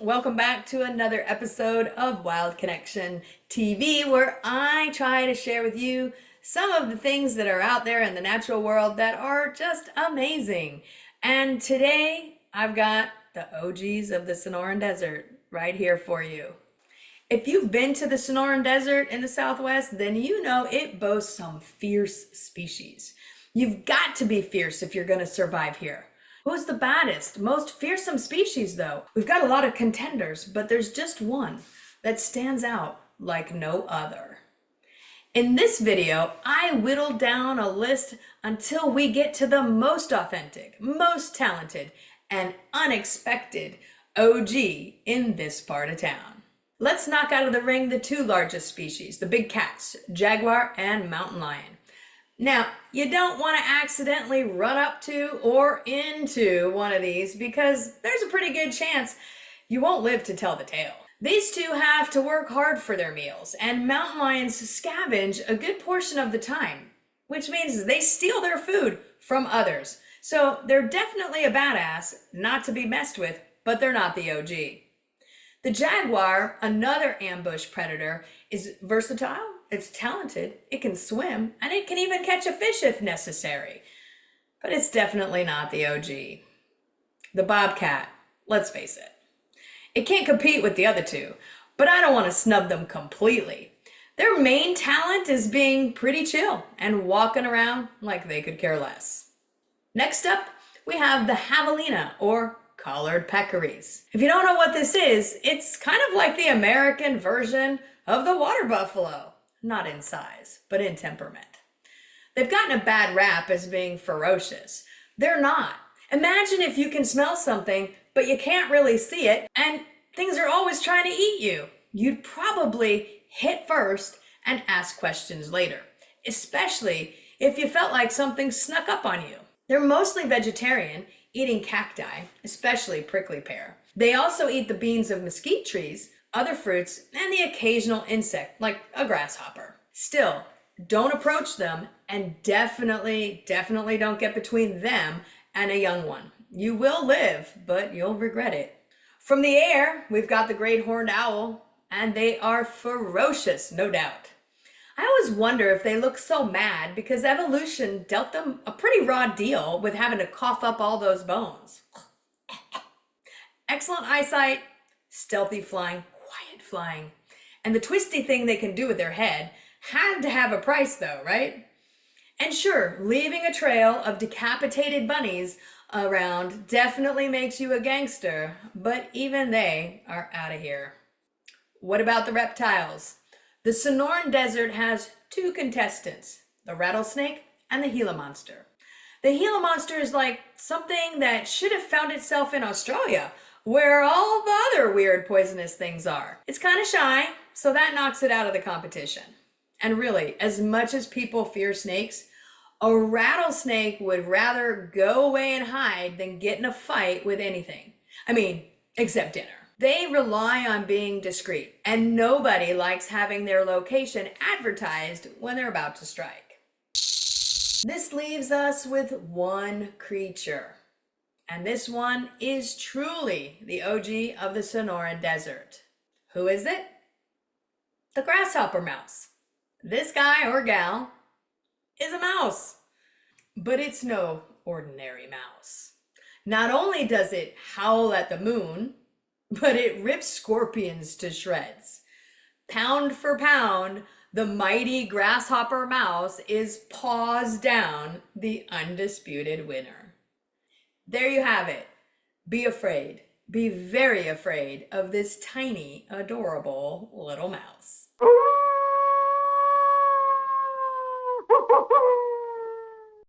Welcome back to another episode of Wild Connection TV, where I try to share with you some of the things that are out there in the natural world that are just amazing. And today I've got the OGs of the Sonoran Desert right here for you. If you've been to the Sonoran Desert in the Southwest, then you know it boasts some fierce species. You've got to be fierce if you're going to survive here. Who's the baddest, most fearsome species though? We've got a lot of contenders, but there's just one that stands out like no other. In this video, I whittled down a list until we get to the most authentic, most talented, and unexpected OG in this part of town. Let's knock out of the ring the two largest species, the big cats, jaguar and mountain lion. Now, you don't want to accidentally run up to or into one of these because there's a pretty good chance you won't live to tell the tale. These two have to work hard for their meals, and mountain lions scavenge a good portion of the time, which means they steal their food from others. So they're definitely a badass, not to be messed with, but they're not the OG. The jaguar, another ambush predator, is versatile. It's talented, it can swim, and it can even catch a fish if necessary. But it's definitely not the OG. The bobcat, let's face it. It can't compete with the other two, but I don't want to snub them completely. Their main talent is being pretty chill and walking around like they could care less. Next up, we have the javelina, or collared peccaries. If you don't know what this is, it's kind of like the American version of the water buffalo. Not in size, but in temperament. They've gotten a bad rap as being ferocious. They're not. Imagine if you can smell something, but you can't really see it, and things are always trying to eat you. You'd probably hit first and ask questions later, especially if you felt like something snuck up on you. They're mostly vegetarian, eating cacti, especially prickly pear. They also eat the beans of mesquite trees, other fruits, and the occasional insect like a grasshopper. Still, don't approach them, and definitely don't get between them and a young one. You will live, but you'll regret it. From the air, we've got the great horned owl, and they are ferocious, no doubt. I always wonder if they look so mad because evolution dealt them a pretty raw deal with having to cough up all those bones. Excellent eyesight, stealthy flying, and the twisty thing they can do with their head had to have a price though, right? And sure, leaving a trail of decapitated bunnies around definitely makes you a gangster, but even they are out of here. What about the reptiles? The Sonoran Desert has two contestants, the rattlesnake and the Gila monster. The Gila monster is like something that should have found itself in Australia, where all the other weird poisonous things are. It's kind of shy, so that knocks it out of the competition. And really, as much as people fear snakes, a rattlesnake would rather go away and hide than get in a fight with anything. I mean, except dinner. They rely on being discreet, and nobody likes having their location advertised when they're about to strike. This leaves us with one creature. And this one is truly the OG of the Sonoran Desert. Who is it? The grasshopper mouse. This guy or gal is a mouse, but it's no ordinary mouse. Not only does it howl at the moon, but it rips scorpions to shreds. Pound for pound, the mighty grasshopper mouse is paws down the undisputed winner. There you have it. Be afraid. Be very afraid of this tiny, adorable little mouse.